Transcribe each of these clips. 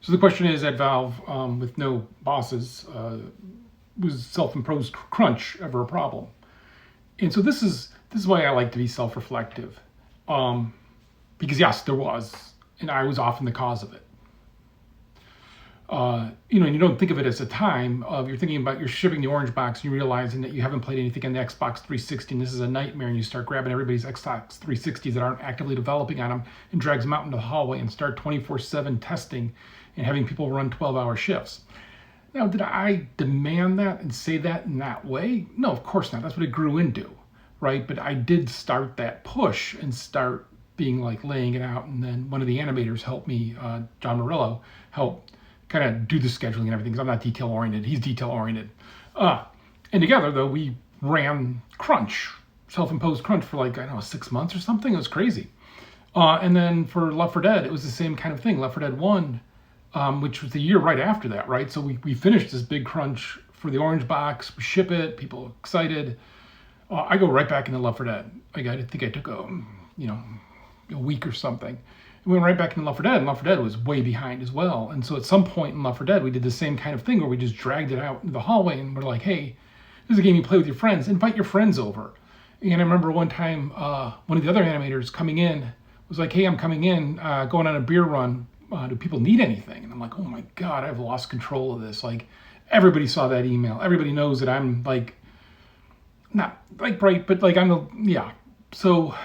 So the question is, at Valve, with no bosses, was self-imposed crunch ever a problem? And so this is why I like to be self-reflective, because yes, there was, and I was often the cause of it. And you don't think of it as a time of you're thinking about you're shipping the orange box and you're realizing that you haven't played anything on the Xbox 360 and this is a nightmare, and you start grabbing everybody's Xbox 360s that aren't actively developing on them and drags them out into the hallway and start 24/7 testing and having people run 12-hour shifts. Now, did I demand that and say that in that way? No, of course not. That's what it grew into, right? But I did start that push and start being like laying it out. And then one of the animators helped me, John Murillo, helped kind of do the scheduling and everything because I'm not detail oriented. He's detail oriented. And together, though, we ran crunch, self-imposed crunch for like, I don't know, 6 months or something. It was crazy. And then for Left 4 Dead, it was the same kind of thing. Left 4 Dead 1, which was the year right after that, right? So we finished this big crunch for the orange box. We ship it. People are excited. I go right back into Left 4 Dead. I think I took a week or something. We went right back into Left 4 Dead, and Left 4 Dead was way behind as well. And so at some point in Left 4 Dead, we did the same kind of thing where we just dragged it out into the hallway, and we're like, hey, this is a game you play with your friends. Invite your friends over. And I remember one time, one of the other animators coming in was like, hey, I'm coming in, going on a beer run. Do people need anything? And I'm like, oh my God, I've lost control of this. Like, everybody saw that email. Everybody knows that I'm like, not like bright, but like yeah. So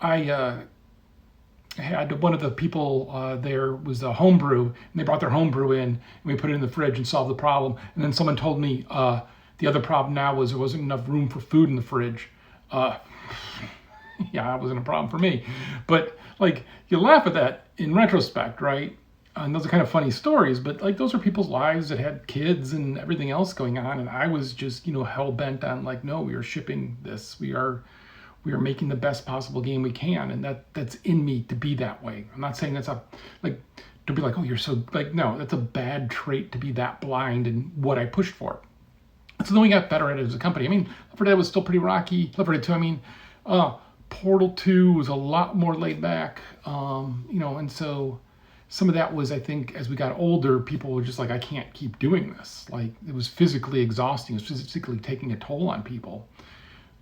I had one of the people there was a homebrew, and they brought their homebrew in, and we put it in the fridge and solved the problem. And then someone told me the other problem now was there wasn't enough room for food in the fridge. Yeah, that wasn't a problem for me. But like, you laugh at that in retrospect, right? And those are kind of funny stories, but like those are people's lives that had kids and everything else going on. And I was just, hell bent on like, no, we are shipping this. We are making the best possible game we can. And that's in me to be that way. I'm not saying that's to be like, oh, you're so like, no, that's a bad trait to be that blind in what I pushed for. So then we got better at it as a company. I mean, Left 4 Dead was still pretty rocky. Left 4 Dead 2, Portal 2 was a lot more laid back, and so some of that was, I think, as we got older, people were just like, I can't keep doing this. Like, it was physically exhausting. It was physically taking a toll on people,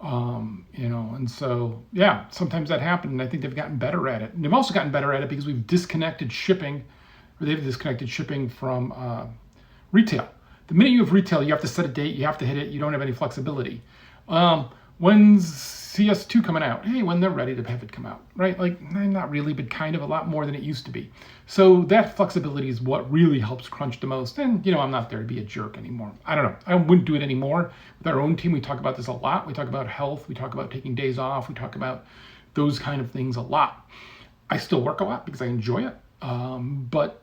and so, yeah, sometimes that happened, and I think they've gotten better at it. And they've also gotten better at it because we've disconnected shipping, or they've disconnected shipping from retail. The minute you have retail, you have to set a date, you have to hit it, you don't have any flexibility. When's CS2 coming out? Hey, when they're ready to have it come out, right? Like, not really, but kind of a lot more than it used to be. So that flexibility is what really helps crunch the most. And, I'm not there to be a jerk anymore. I don't know. I wouldn't do it anymore. With our own team, we talk about this a lot. We talk about health. We talk about taking days off. We talk about those kind of things a lot. I still work a lot because I enjoy it. But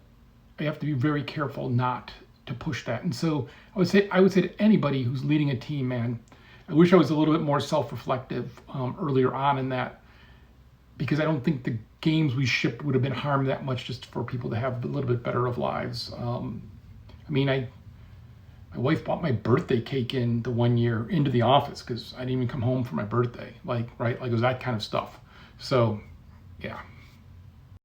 I have to be very careful not to push that. And so I would say to anybody who's leading a team, man, I wish I was a little bit more self-reflective earlier on in that, because I don't think the games we shipped would have been harmed that much just for people to have a little bit better of lives. My wife bought my birthday cake in the 1 year into the office because I didn't even come home for my birthday. Like, right? Like, it was that kind of stuff. So, yeah.